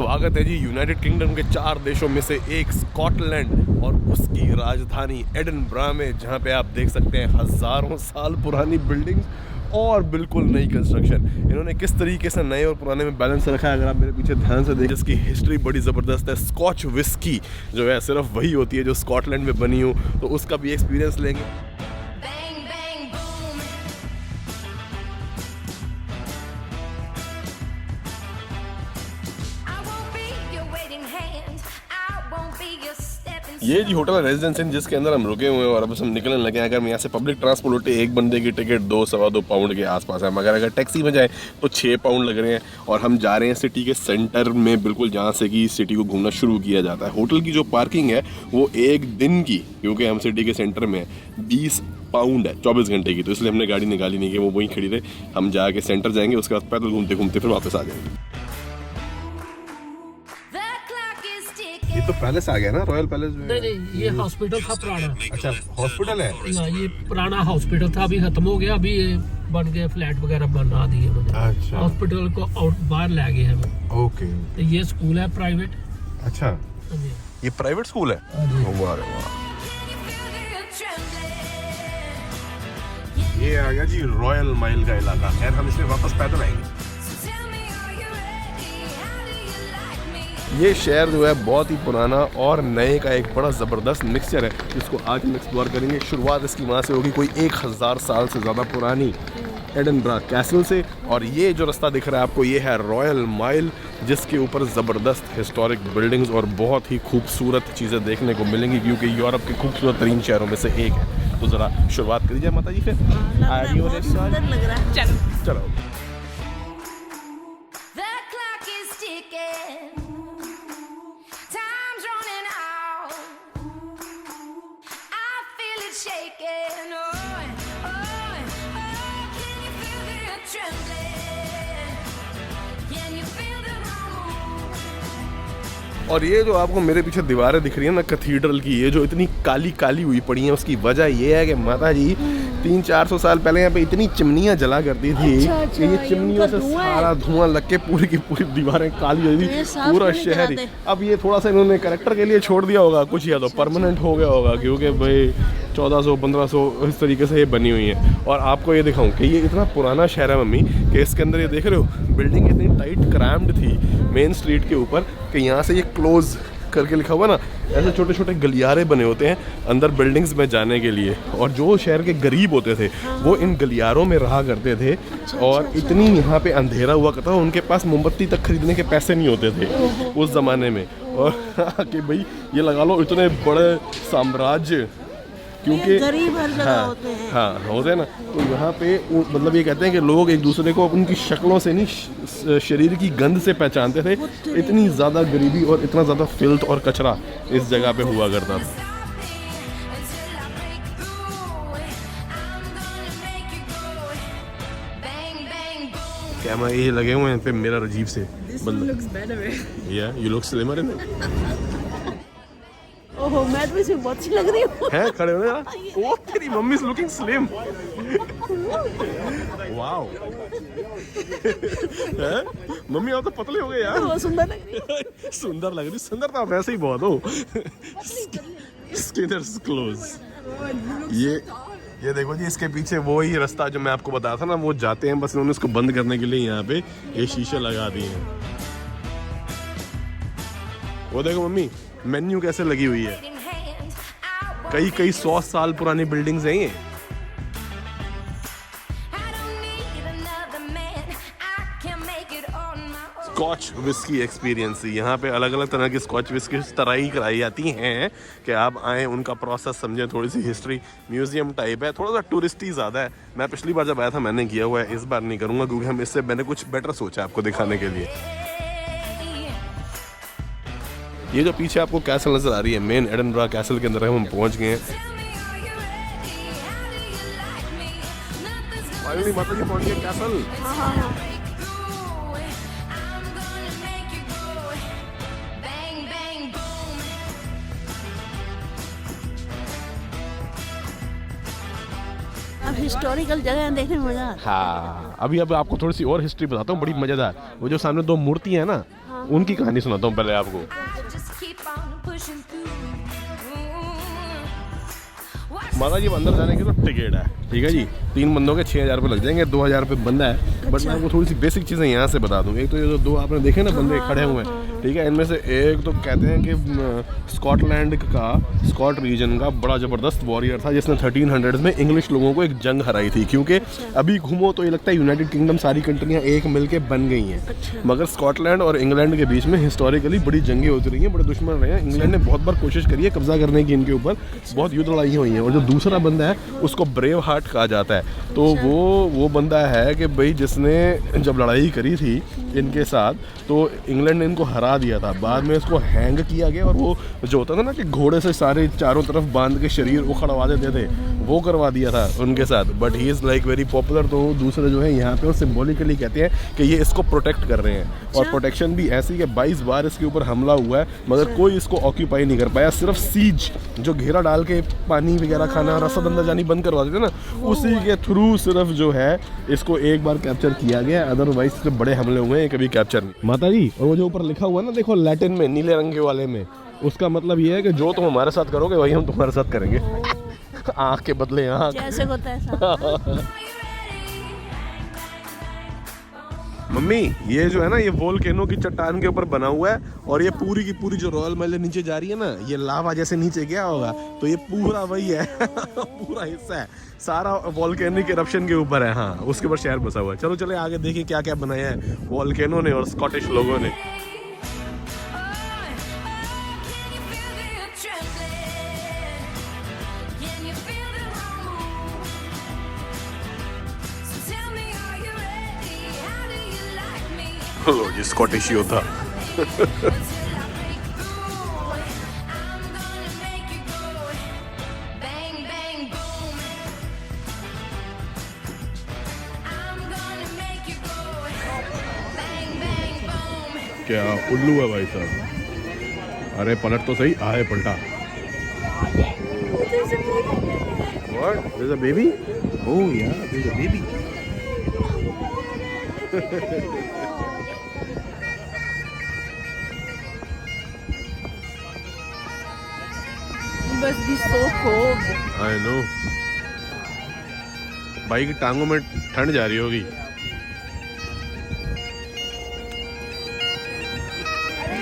स्वागत है जी United kingdom के 4 देशों में से एक स्कॉटलैंड और उसकी राजधानी एडिनबरा में, जहां पे आप देख सकते हैं हज़ारों साल पुरानी बिल्डिंग्स और बिल्कुल नई कंस्ट्रक्शन। इन्होंने किस तरीके से नए और पुराने में बैलेंस रखा है, अगर आप मेरे पीछे ध्यान से देखें, इसकी हिस्ट्री बड़ी ज़बरदस्त है। स्कॉच विस्की जो है सिर्फ वही होती है जो स्कॉटलैंड में बनी हो, तो उसका भी एक्सपीरियंस लेंगे। ये जी होटल रेजिडेंस इन जिसके अंदर हम रुके हुए हैं और अब हम निकलने लगे हैं। अगर हम यहाँ से पब्लिक ट्रांसपोर्ट होते एक बंदे की टिकट 2-2.25 पाउंड के आसपास है, मगर अगर टैक्सी में जाए तो 6 पाउंड लग रहे हैं। और हम जा रहे हैं सिटी के सेंटर में, बिल्कुल जहाँ से कि सिटी को घूमना शुरू किया जाता है। होटल की जो पार्किंग है वो एक दिन की, क्योंकि हम सिटी के सेंटर में 20 पाउंड है 24 घंटे की, तो इसलिए हमने गाड़ी निकाली नहीं कि वो वहीं खड़ी रहे। हम जाके सेंटर जाएंगे, उसके बाद पैदल घूमते घूमते फिर वापस आ जाएंगे। ये तो पैलेस आ गया ना, रॉयल पैलेस में। नहीं, ये हॉस्पिटल था पुराना। अच्छा, हॉस्पिटल है ना, ये पुराना हॉस्पिटल था, अभी खत्म हो गया, अभी ये बन गए, फ्लैट वगैरह बना दिए उन्होंने। अच्छा, हॉस्पिटल को आउट बाहर ले गए हैं। ओके, तो ये स्कूल है प्राइवेट। अच्छा, ये प्राइवेट स्कूल है। वाह रे वाह। ये आ गया जी रॉयल माइल का इलाका। खैर हम इसमें वापस पैदल आएंगे। ये शहर जो है बहुत ही पुराना और नए का एक बड़ा ज़बरदस्त मिक्सचर है, जिसको आज हम एक्सप्लोर करेंगे। शुरुआत इसकी वहाँ से होगी, कोई 1000 साल से ज़्यादा पुरानी एडिनबरा कैसल से। और ये जो रास्ता दिख रहा है आपको, ये है रॉयल माइल, जिसके ऊपर ज़बरदस्त हिस्टोरिक बिल्डिंग्स और बहुत ही खूबसूरत चीज़ें देखने को मिलेंगी, क्योंकि यूरोप के खूबसूरत तरीन शहरों में से एक है। तो ज़रा शुरुआत करिए माता जी फिर। चलो। और ये जो आपको मेरे पीछे दीवारें दिख रही है ना कैथीड्रल की, ये जो इतनी काली काली हुई पड़ी हैं, उसकी वजह ये है कि माता जी 300-400 साल पहले यहाँ पे इतनी चिमनियाँ जला करती थी कि ये चिमनियों से सारा धुआं लग के पूरी की पूरी दीवारें काली हो गई, पूरा शहर ही। अब ये थोड़ा सा इन्होंने कैरेक्टर के लिए छोड़ दिया होगा कुछ, या तो परमानेंट हो गया होगा, क्योंकि भाई 1400-1500 इस तरीके से ये बनी हुई है। और आपको ये दिखाऊं कि ये इतना पुराना शहर है मम्मी, कि इसके अंदर ये देख रहे हो बिल्डिंग इतनी टाइट क्रैम्ड थी मेन स्ट्रीट के ऊपर, कि यहाँ से ये क्लोज करके लिखा हुआ ना, ऐसे छोटे छोटे गलियारे बने होते हैं अंदर बिल्डिंग्स में जाने के लिए। और जो शहर के गरीब होते थे वो इन गलियारों में रहा करते थे। और इतनी यहाँ पे अंधेरा हुआ करता था, उनके पास मोमबत्ती तक खरीदने के पैसे नहीं होते थे उस ज़माने में। और कि भाई ये लगा लो इतने बड़े साम्राज्य, क्योंकि गरीब हर जगह होते हैं। हाँ होते हैं ना। तो यहाँ पे मतलब ये कहते हैं कि लोग एक दूसरे को उनकी शक्लों से नहीं, शरीर की गंध से पहचानते थे। इतनी ज़्यादा गरीबी और इतना ज़्यादा फिल्थ और कचरा इस जगह पे हुआ करता था। कैमरा ये लगे हुए हैं पे, मेरा अजीब से बंदा। You look slimmer in it. ओहो, मैं तो इसे बहुत अच्छी लग रही हूँ। हैं खड़े होने यार। ओह तेरी mummy is looking slim. Wow. हैं मम्मी आप तो पतले हो गए यार। बहुत सुंदर लग रही है। सुंदर लग रही, सुंदर तो वैसे ही बहुत हो। Skinner's close. ये देखो जी, इसके पीछे वो ही रास्ता जो मैं आपको बताया था ना, वो जाते हैं, बस उन्होंने इसको बंद करने के लिए यहाँ पे ये शीशे लगा दिए हैं। वो देखो मम्मी मेन्यू कैसे लगी हुई है, कई 100 साल पुरानी बिल्डिंग्स हैं ये। स्कॉच विस्की एक्सपीरियंस, यहाँ पे अलग अलग तरह की स्कॉच विस्की तराई कराई जाती हैं कि आप आएँ, उनका प्रोसेस समझें। थोड़ी सी हिस्ट्री म्यूजियम टाइप है, थोड़ा सा टूरिस्टी ज़्यादा है। मैं पिछली बार जब आया था मैंने किया हुआ है, इस बार नहीं करूँगा, क्योंकि मैंने कुछ बेटर सोचा आपको दिखाने के लिए। ये जो पीछे आपको कैसल नजर आ रही है, मेन एडिनबरा कैसल के अंदर हम पहुंच गए हैं। फाइनली माता जी पहुंच गए कैसल। अब हिस्टोरिकल जगह देखने में मजा आता है। हाँ, अभी अब आपको थोड़ी सी और हिस्ट्री बताता हूँ, बड़ी मजेदार। वो जो सामने 2 मूर्ति है ना, उनकी कहानी सुनाता हूँ पहले आपको। माता जी अंदर जाने की तो टिकट है, ठीक है जी, 3 बंदों के 6,000 रुपये लग जाएंगे, 2,000 रुपये बंदा है। बट मैं आपको थोड़ी सी बेसिक चीज़ें यहाँ से बता दूँ। एक तो ये जो 2 आपने देखे ना बंदे खड़े हुए हैं, ठीक है, इनमें से एक तो कहते हैं कि स्कॉटलैंड का, स्कॉट रीजन का बड़ा ज़बरदस्त वॉरियर था जिसने 1300s में इंग्लिश लोगों को एक जंग हराई थी। क्योंकि अभी घूमो तो ये लगता है यूनाइटेड किंगडम सारी कंट्रियाँ एक मिल के बन गई हैं, मगर स्कॉटलैंड और इंग्लैंड के बीच में हिस्टोरिकली बड़ी जंगें होती रही हैं, बड़े दुश्मन रहे हैं। इंग्लैंड ने बहुत बार कोशिश करी है कब्जा करने की इनके ऊपर, बहुत युद्ध लड़ाई हुई हैं। और जो दूसरा बंदा है उसको ब्रेव हार्ट कहा जाता है। तो वो बंदा है कि भाई जिसने जब लड़ाई करी थी इनके साथ तो इंग्लैंड ने इनको हरा दिया था, बाद में इसको हैंग किया गया। और वो जो होता था ना कि घोड़े से सारे चारों तरफ बांध के शरीर उखड़वा देते थे, वो करवा दिया था उनके साथ। But he is like very popular. तो दूसरे जो है यहाँ पे वो सिम्बॉलिकली कहते हैं कि ये इसको प्रोटेक्ट कर रहे हैं। और प्रोटेक्शन भी ऐसी कि 22 बार इसके ऊपर हमला हुआ है मगर कोई इसको ऑक्यूपाई नहीं कर पाया। सिर्फ सीज जो घेरा डाल के पानी वगैरह खाना, रसद अंदर जानी बंद करवा देते ना, उसी के थ्रू सिर्फ जो है इसको एक बार कैप्चर किया गया, अदरवाइज सिर्फ बड़े हमले हुए हैं कभी कैप्चर नहीं। माता जी, और वो जो ऊपर लिखा हुआ है ना देखो लैटिन में, नीले रंग के वाले में, उसका मतलब ये है कि जो तुम हमारे साथ करोगे वही हम तुम्हारे साथ करेंगे। आँख के बदले आँख, जैसे होता है ऐसा। मम्मी ये जो है ना, ये वोल्केनो की चट्टान के ऊपर बना हुआ है और ये पूरी की पूरी जो रॉयल महल नीचे जा रही है ना, ये लावा जैसे नीचे गया होगा तो ये पूरा वही है। पूरा हिस्सा है, सारा वोल्केनिक इरप्शन के ऊपर है। हाँ, उसके ऊपर शहर बसा हुआ है। चलो चले आगे देखें क्या क्या बनाया है वोल्केनो ने और स्कॉटिश लोगों ने। लो जी स्कॉटिश योद्धा। क्या उल्लू है भाई साहब। अरे पलट तो सही, आहे पलटा। What? There's a baby? Oh yeah, there's a baby. Must be so cold. I know. भाई की टांगों में ठंड जा रही होगी।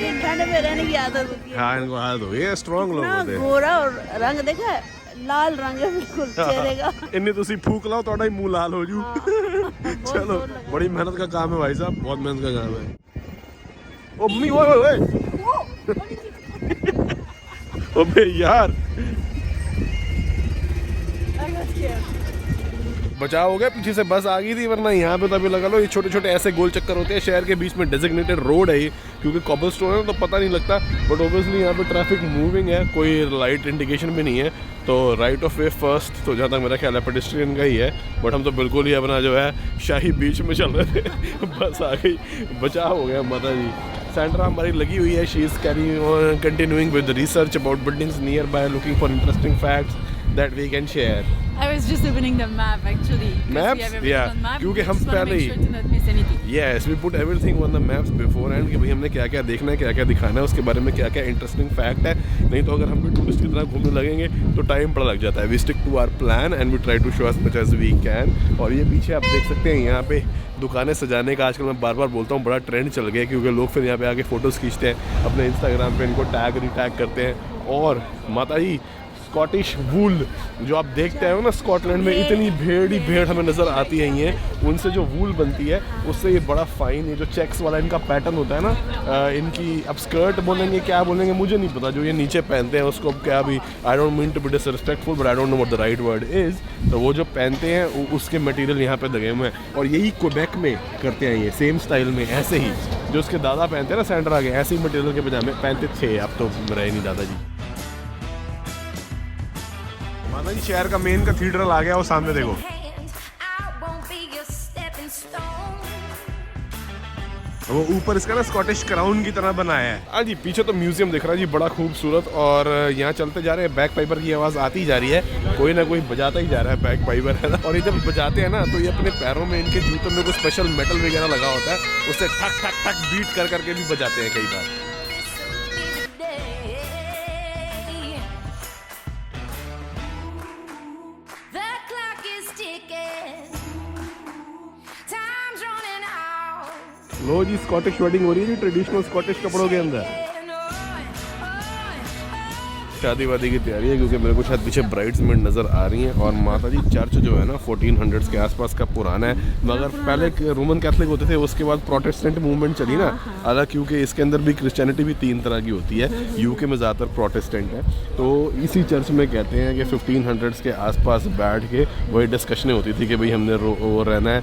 ये ठंड में रहने की आदत होती है। हाँ, इनको आदत हो, ये स्ट्रॉन्ग लोग ना होते हैं। गोरा और रंग देखा है, लाल रंग है बिल्कुल चेहरे का। इन्हें तुसी फूक लाओ तो ही मुंह लाल हो जू। चलो, बड़ी मेहनत का काम है भाई साहब, बहुत मेहनत का काम है। ओ मम्मी, ओए ओए ओए यार, बचाव हो गया, पीछे से बस आ गई थी, वरना यहाँ पे तो अभी लगा लो ये छोटे छोटे ऐसे गोल चक्कर होते हैं। शहर के बीच में डेजिग्नेटेड रोड है ये, क्योंकि कॉबलस्टोन है तो पता नहीं लगता, बट ओबियसली यहाँ पे ट्रैफिक मूविंग है, कोई लाइट इंडिकेशन भी नहीं है। तो राइट ऑफ वे फर्स्ट तो जहाँ तक मेरा ख्याल है पेडेस्ट्रियन का ही है, बट हम तो बिल्कुल ही अपना जो है शाही बीच में चल रहे थे। बस आ गई, बचाव हो गया माता जी। सेंड्रा हमारी लगी हुई है, she is continuing with research about buildings near by, looking for interesting facts that we can share. I was just opening the map actually. Maps? Yeah. क्योंकि हम पहले ही, sure to not miss anything. yes, we put everything on the maps beforehand कि भाई हमने क्या क्या देखना है, क्या क्या दिखाना है, उसके बारे में क्या क्या इंटरेस्टिंग फैक्ट है। नहीं तो अगर हम भी टूरिस्ट की तरह घूमने लगेंगे तो टाइम बड़ा लग जाता है। We stick to our plan and we try to show as much as we can. और ये पीछे आप देख सकते हैं, यहाँ पे दुकानें सजाने का आजकल मैं बार बार बोलता हूँ बड़ा ट्रेंड चल गया, क्योंकि लोग फिर यहाँ पे आके फ़ोटोज़ खींचते हैं, अपने इंस्टाग्राम पे इनको टैग रिटैग करते हैं। और माता जी स्कॉटिश वूल जो आप देखते हैं ना स्कॉटलैंड में, इतनी भेड़ ही भेड़ हमें नज़र आती है। ये उनसे जो वूल बनती है उससे ये बड़ा फाइन, ये जो चेक्स वाला इनका पैटर्न होता है ना, इनकी अब स्कर्ट बोलेंगे क्या बोलेंगे मुझे नहीं पता, जो ये नीचे पहनते हैं उसको क्या भी, I don't mean to be disrespectful but I don't know what the right word is. तो वो जो पहनते हैं उसके मटेरियल यहाँ पे लगे हुए हैं, और यही क्वेबेक में करते हैं ये सेम स्टाइल में, ऐसे ही जो उसके दादा पहनते हैं ना सेंड्रा के, ऐसे ही मटेरियल के पजामे पहनते थे। अब तो रहे नहीं दादाजी। माता जी शहर का मेन कैथीड्रल आ गया, वो सामने देखो। वो ऊपर इसका ना स्कॉटिश क्राउन की तरह बनाया है। हाँ जी, पीछे तो म्यूजियम दिख रहा है जी, बड़ा खूबसूरत। और यहाँ चलते जा रहे हैं, बैक पाइपर की आवाज़ आती जा रही है, कोई ना कोई बजाता ही जा रहा है बैक पाइपर, है ना। और ये जब बजाते हैं ना तो ये अपने पैरों में, इनके जूतों में कुछ स्पेशल मेटल वगैरह लगा होता है, उससे ठक ठक ठक बीट कर करके भी बजाते हैं कई बार। लो जी, स्कॉटिश वेडिंग हो रही है जी, ट्रेडिशनल स्कॉटिश कपड़ों के अंदर। शादी वादी की तैयारी है, क्योंकि मेरे को शायद पीछे ब्राइड्समेड नज़र आ रही हैं। और माता जी चर्च जो है ना 1400s के आसपास का पुराना है, मगर पहले रोमन कैथलिक होते थे, उसके बाद प्रोटेस्टेंट मूवमेंट चली ना अलग, क्योंकि इसके अंदर भी क्रिश्चियनिटी भी 3 तरह की होती है। यूके में ज़्यादातर प्रोटेस्टेंट है, तो इसी चर्च में कहते हैं कि 1500s के आसपास बैठ के वही डिस्कशनें होती थी कि भाई हमने वो रहना है,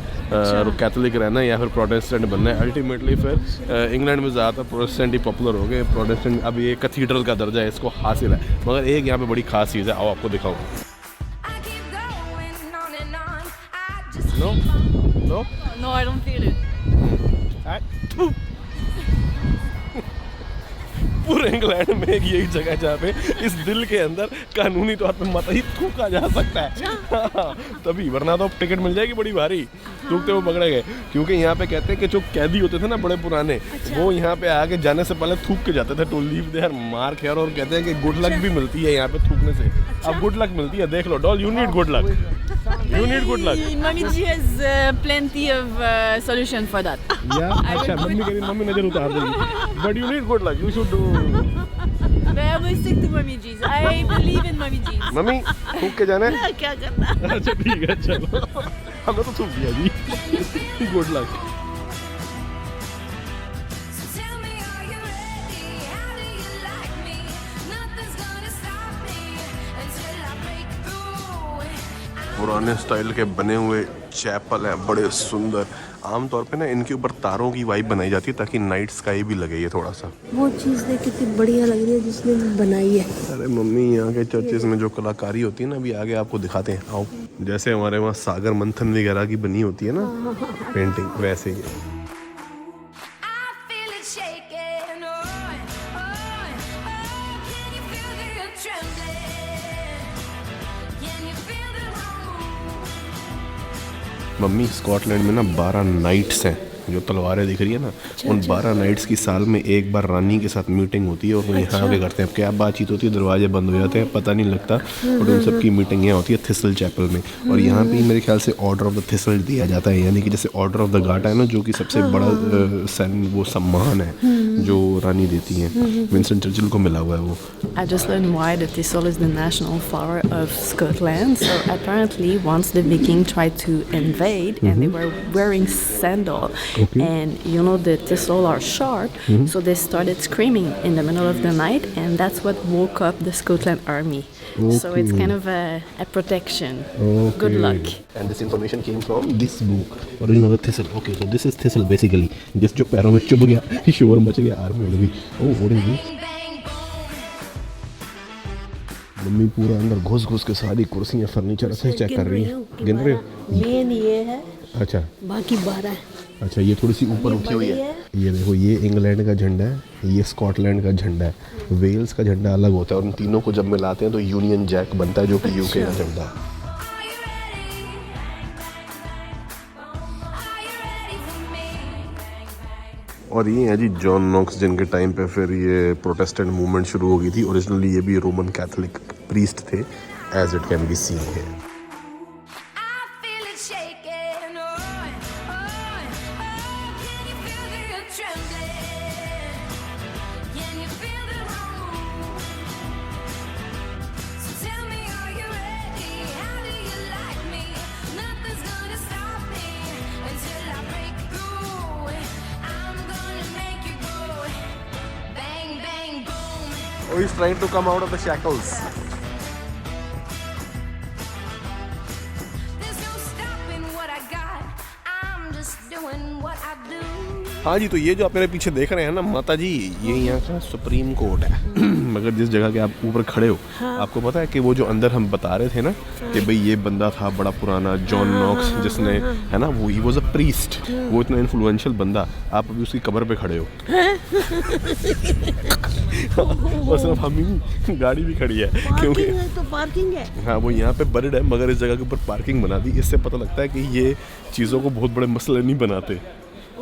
कैथलिक रहना है या फिर प्रोटेस्टेंट बनना है। अल्टीमेटली फिर इंग्लैंड में ज़्यादातर प्रोटेस्टेंट ही पॉपुलर हो गए। प्रोटेस्टेंट अब ये कैथीड्रल का दर्जा है, इसको हासिल है। मगर एक यहाँ पे बड़ी खास चीज़ है, आओ आपको दिखाऊं। No no No, I don't feel it. पूरे इंग्लैंड में एक यही जगह जहाँ पे इस दिल के अंदर कानूनी तौर पे मत ही थूका जा सकता है। तभी, वरना तो टिकट मिल जाएगी बड़ी भारी, थूकते हुए पकड़े गए। क्योंकि यहाँ पे कहते हैं कि जो कैदी होते थे ना बड़े पुराने, वो यहाँ पे आके जाने से पहले थूक के जाते थे to leave their mark here. और कहते हैं कि गुड लक भी मिलती है यहाँ पे थूकने से। अब गुड लक मिलती है, देख लो doll, you need good luck, you need good luck. Mommy G has plenty of solution for that. अच्छा, मम्मी नजर उतार देगी, but you need good luck, you should do. But I will stick to Mommy G's. I believe in Mommy G's. Mummy थूक के जाना है। क्या करना। अच्छा ठीक है, चलो हमने तो थूक दिया जी। Good luck. पुराने स्टाइल के बने हुए चैपल हैं, बड़े सुंदर। आमतौर पे ना इनके ऊपर तारों की वाइब बनाई जाती है ताकि नाइट स्काई भी लगे ये थोड़ा सा। वो चीज़ देख कितनी बढ़िया लग रही है जिसने बनाई है। अरे मम्मी, यहाँ के चर्चेस में जो कलाकारी होती है ना, अभी आगे आपको दिखाते हैं, आओ। जैसे हमारे वहाँ सागर मंथन वगैरह की बनी होती है ना पेंटिंग, वैसे ही। मम्मी, स्कॉटलैंड में ना 12 नाइट्स हैं, जो तलवारें दिख रही है ना, उन 12 नाइट्स की साल में एक बार रानी के साथ मीटिंग होती है। और वो यहाँ आके करते हैं, क्या बातचीत होती है, दरवाजे बंद हो जाते हैं, पता नहीं लगता। और उन सब की मीटिंग यहाँ होती है थिसल चैपल में। और यहाँ पे मेरे ख्याल से ऑर्डर ऑफ द थिसल दिया जाता है, यानी कि जैसे ऑर्डर ऑफ द गार्टर है ना, जो कि सबसे बड़ा वो सम्मान है जो रानी देती हैं। विंस्टन चर्चिल को मिला हुआ है वो। I just learned why the thistle is the national flower of Scotland. So apparently once the Viking tried to invade and they were wearing sandal and you know the thistle are sharp, so they started screaming in the middle of the night and that's what woke up the Scotland army. So it's kind of a protection. Good luck. And this information came from this book, Origin of the Thistle. Okay, so this is thistle basically. जिस जो पैरों में चुभ गया, शोर much गया, army उड़ गई। ओह, what is this? मम्मी पूरा अंदर घुस के सारी कुर्सियाँ फर्नीचर से चेक कर रही है। गिन रहे हो? मेन ये है, अच्छा, बाकी 12 है। अच्छा, ये थोड़ी सी ऊपर उठी हुई है। ये देखो, ये इंग्लैंड का झंडा है, ये स्कॉटलैंड का झंडा है, वेल्स का झंडा अलग होता है। और इन तीनों को जब मिलाते हैं तो यूनियन जैक बनता है, जो कि यूके का झंडा है। और ये है जी जॉन नॉक्स, जिनके टाइम पे फिर ये प्रोटेस्टेंट मूवमेंट शुरू हो गई थी। ओरिजिनली ये भी रोमन कैथोलिक प्रीस्ट थे, as it can be seen here. Oh, he's trying to come out of the shackles. हाँ जी, तो ये जो आप मेरे पीछे देख रहे हैं ना माता जी, ये यहाँ का सुप्रीम कोर्ट है। मगर जिस जगह के आप ऊपर खड़े हो, आपको पता है कि वो जो अंदर हम बता रहे थे ना कि भाई ये बंदा था बड़ा पुराना, जॉन नॉक्स, जिसने है ना, वो ही वाज अ प्रीस्ट, वो इतना इन्फ्लुएंशियल बंदा, आप अभी उसकी कब्र पे खड़े हो। और सिर्फ हम ही, गाड़ी भी खड़ी है क्योंकि है तो पार्किंग है। हाँ, वो यहाँ पे बरिड है, मगर इस जगह के ऊपर पार्किंग बना दी। इससे पता लगता है कि ये चीज़ों को बहुत बड़े मसले नहीं बनाते,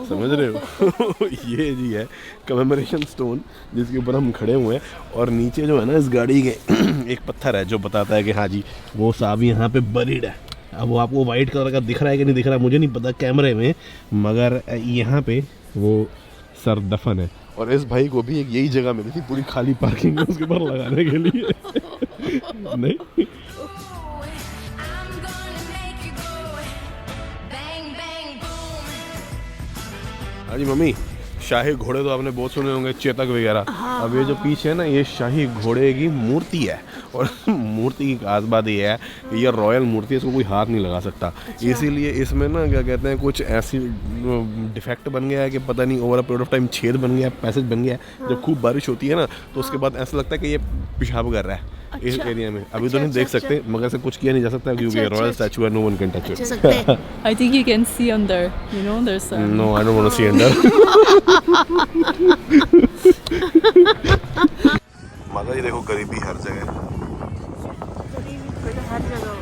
समझ रहे हो। ये जी है कमेमोरेशन स्टोन जिसके ऊपर हम खड़े हुए हैं, और नीचे जो है ना इस गाड़ी के एक पत्थर है जो बताता है कि हाँ जी वो साहब यहाँ पे बरिड है। अब वो आपको वाइट कलर का दिख रहा है कि नहीं दिख रहा है मुझे नहीं पता कैमरे में, मगर यहाँ पे वो सर दफन है। और इस भाई को भी एक यही जगह मिली थी पूरी खाली पार्किंग में उसके ऊपर लगाने के लिए। नहीं हाँ जी मम्मी, शाही घोड़े तो आपने बहुत सुने होंगे, चेतक वगैरह। अब ये जो पीछे है ना, ये शाही घोड़े की मूर्ति है, और मूर्ति की खास बात ये है कि ये रॉयल मूर्ति है, इसको कोई हाथ नहीं लगा सकता। इसीलिए इसमें ना क्या कहते हैं, कुछ ऐसी डिफेक्ट बन गया है कि पता नहीं over a period of time छेद बन गया, पैसेज बन गया है। जब खूब बारिश होती है ना तो उसके बाद ऐसा लगता है कि ये पेशाब कर रहा है इस एरिया में। अभी तो नहीं देख सकते, मगर से कुछ किया नहीं जा सकता क्योंकि रॉयल स्टैचू है, no one can touch it. I think you can see under, you know, there's a... No, I don't want to see under. माता जी देखो, गरीबी हर जगह। हर जगह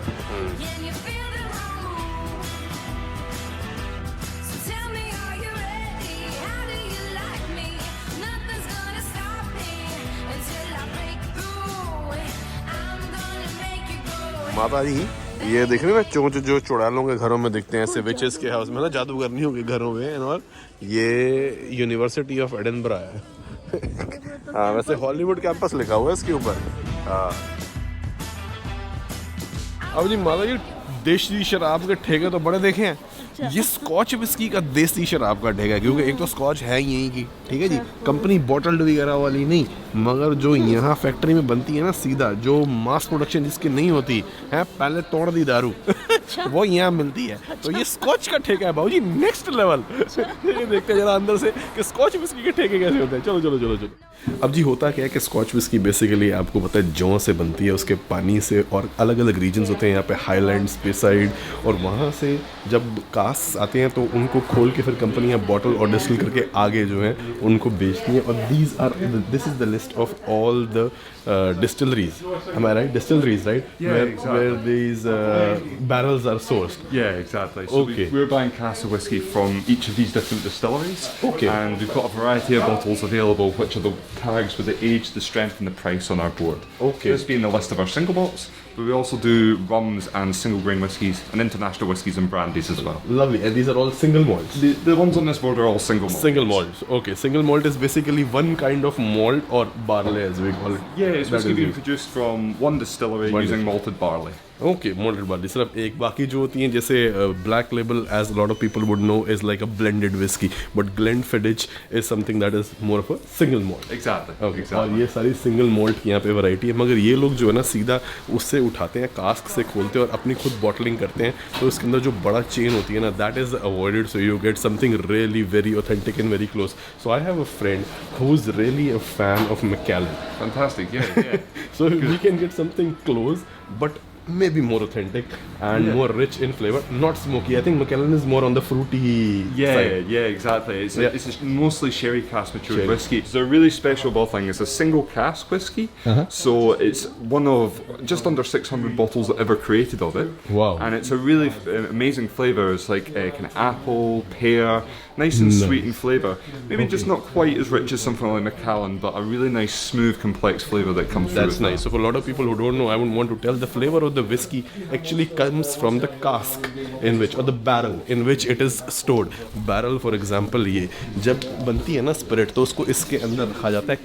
माता जी ये देख रहे हैं चोंच जो चुड़ैलों के घरों में दिखते हैं, ऐसे विचेस के हाउस में ना, जादूगरनियों के घरों में, और ये यूनिवर्सिटी ऑफ एडिनबरा है। हाँ, वैसे हॉलीवुड कैंपस लिखा हुआ है इसके ऊपर। हाँ, अब जी माता जी देसी शराब के ठेके तो बड़े देखे हैं, ये स्कॉच विस्की का देसी शराब का ठेका है, क्योंकि एक तो स्कॉच है ही यहीं की, ठीक है जी, कंपनी बॉटल्ड वगैरह वाली नहीं, मगर जो यहाँ फैक्ट्री में बनती है ना, सीधा जो मास प्रोडक्शन जिसकी नहीं होती है, पहले तोड़ दी दारू वो यहाँ मिलती है। तो ये स्कॉच का ठेका है बाबूजी, नेक्स्ट लेवल। ये देखते जरा अंदर से कि स्कॉच विस्की के ठेके कैसे होते हैं। चलो चलो चलो चलो। अब जी होता क्या है कि स्कॉच विस्की बेसिकली आपको पता है जौ से बनती है, उसके पानी से, और अलग अलग रीजन्स होते हैं यहाँ पे, हाईलैंड, स्पेसाइड, और वहाँ से जब कास्ट आते हैं तो उनको खोल के फिर कंपनियाँ बॉटल और डिस्टिल करके आगे जो है उनको बेचती हैं। और this is the list of all the distilleries. Am I right? Distilleries, right? Yeah, exactly. Where these barrels are sourced. Yeah, exactly. So Okay. we're buying casks of whiskey from each of these different distilleries. Okay. And we've got a variety of bottles available, which are the tags with the age, the strength, and the price on our board. Okay. This being the list of our single malts, but we also do rums and single grain whiskies and international whiskies and brandies as well. Lovely. And these are all single malts. The ones on this board are all single malt. Single malts. Okay. Single malt is basically one kind of malt or barley as we call it. Yeah, it's That whiskey is being used. produced from one distillery One using malted barley. Okay, malted barley सिर्फ एक। बाकी जो होती हैं जैसे Black Label, as lot of people would know, is like a blended whisky, but Glenfiddich is something that is more of a single malt. Exactly. Okay, Exactly. और ये सारी सिंगल मॉल्ट की यहाँ पे वैरायटी है। मगर ये लोग जो है ना सीधा उससे उठाते हैं, कास्क से खोलते हैं और अपनी खुद बॉटलिंग करते हैं। तो इसके अंदर जो बड़ा चेन होती है ना, that is avoided, so you get something really very authentic and very close. So I have a friend who is really a fan of McKellen, Fantastic, yeah, yeah. so we can get something close but maybe more authentic and more rich in flavor, not smoky. I think Macallan is more on the fruity side. Yeah, exactly. It's a mostly sherry cask matured Sherry. whiskey. It's a really special bottling. It's a single cask whiskey, so it's one of just under 600 bottles ever created of it. Wow. And it's a really amazing flavour. It's like kind of apple, pear, nice and sweet in flavour. Maybe just not quite as rich as something like Macallan, but a really nice, smooth, complex flavour that comes through. That's with nice. So for a lot of people who don't know, I would want to tell the flavor of the whiskey actually comes from the cask in which, or the barrel in which it is stored. Barrel, for example, ये जब बनती है ना spirit, तो उसको इसके अंदर रखा जाता है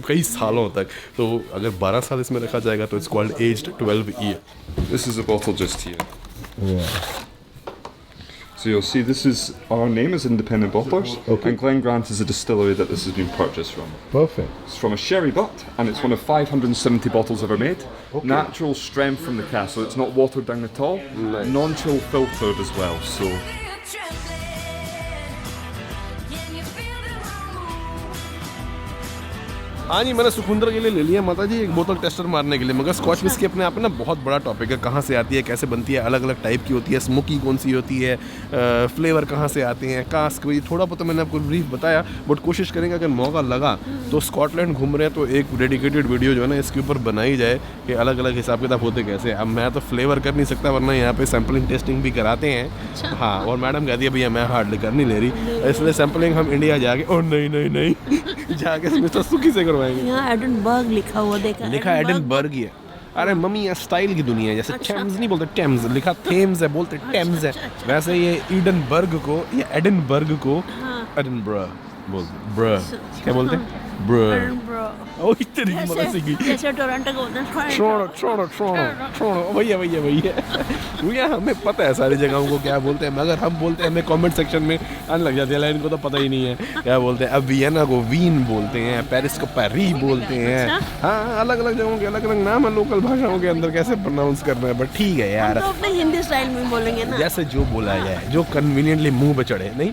कई सालों तक। तो अगर 12 साल इसमें रखा जाएगा तो it's called aged 12 year. that. This is a bottle just here. So you'll see this is our name as independent bottlers, and Glen Grant is a distillery that this has been purchased from. Perfect. It's from a sherry butt, and it's one of 570 bottles ever made. Natural strength from the cask, so it's not watered down at all. Nice. Non-chill filtered as well, so हाँ जी, मैंने सुखुंदर के लिए ले लिया माता जी एक बोतल tester मारने के लिए, मगर स्कॉच विस्की अपने आप में ना बहुत बड़ा टॉपिक है। कहाँ से आती है, कैसे बनती है, अलग अलग टाइप की होती है, स्मोकी कौन सी होती है, फ्लेवर कहाँ से आते हैं, कास्क, वही थोड़ा बहुत तो मैंने आपको ब्रीफ बताया, बट कोशिश करेंगे अगर मौका लगा तो स्कॉटलैंड घूम रहे हैं तो एक डेडिकेटेड वीडियो जो है ना इसके ऊपर बनाई जाए कि अलग अलग हिसाब किताब होते कैसे। अब मैं तो फ्लेवर कर नहीं सकता, वरना यहाँ पे सैम्पलिंग टेस्टिंग भी कराते हैं। हाँ, और मैडम कहती है भैया मैं हार्ड कर नहीं ले रही, इसलिए सैम्पलिंग हम इंडिया जाके, और नहीं जाके मिस्टर सुखी से करवाएंगे। यहाँ एडनबर्ग लिखा हुआ देखा, लिखा एडनबर्ग ही है। अरे मम्मी ये स्टाइल की दुनिया है, जैसे टेम्स नहीं बोलते टेम्स, लिखा थेम्स है, बोलते टेम्स है। वैसे ये ईडनबर्ग को या एडनबर्ग को एडनबर्ग बोलते, ब्र क्या बोलते हैं, ब्र। ओह इतनी मजा सीखी। जैसे टोरंटो को बोलते हैं छोड़ो भैया भैया हमें पता है सारी जगहों को क्या बोलते हैं, मगर हम बोलते हैं, हमें कमेंट सेक्शन में आने लग जाते हैं, इनको तो पता ही नहीं है क्या बोलते हैं। अब वियना को वीन बोलते हैं, पेरिस को पेरी बोलते हैं। हाँ, अलग अलग जगहों के अलग अलग नाम है, लोकल भाषाओं के अंदर कैसे प्रोनाउंस करना है, बट ठीक है यार, तो अपने हिंदी स्टाइल में बोलेंगे ना, जैसे जो बोला जाए, जो कन्वीनियंटली मुंह पे चढ़े। नहीं